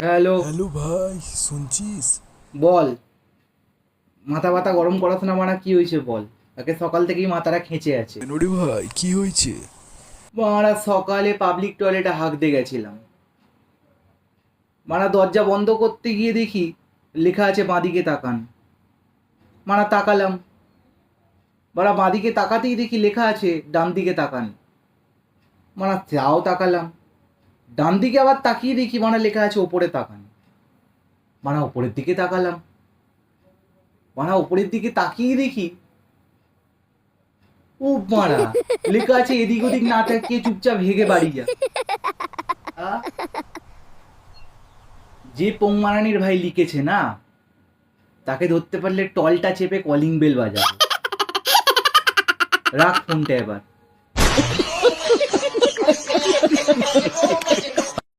Hello, hello ভাই, শুনছিস? বল। মাথা ব্যথা গরম করাস না মারা, কি হয়েছে বল। একে সকাল থেকেই মাথাটা খেঁচে আছে। কেন রে ভাই, কি হয়েছে? মারা সকালে পাবলিক টয়লেটে হাঁকতে গেছিলাম, মারা দরজা বন্ধ করতে গিয়ে দেখি লেখা আছে বাঁদিকে তাকান। মারা তাকালাম, মারা বাঁদিকে তাকাতেই দেখি লেখা আছে ডান দিকে তাকান। মারা তাও তাকালাম, ডান দিকে আবার তাকিয়ে দেখি মারা লেখা আছে ওপরে তাকান। মারা ওপরের দিকে তাকালাম, মারা ওপরের দিকে তাকিয়ে দেখি ও মারা লেখা আছে এদিক ওদিক না তাকিয়ে চুপচাপ হেগে বাড়ি যা। আ? যে পোংমারানির ভাই লিখেছে না, তাকে ধরতে পারলে টলটা চেপে কলিং বেল বাজাবো। রাখ ফোনটা এবার।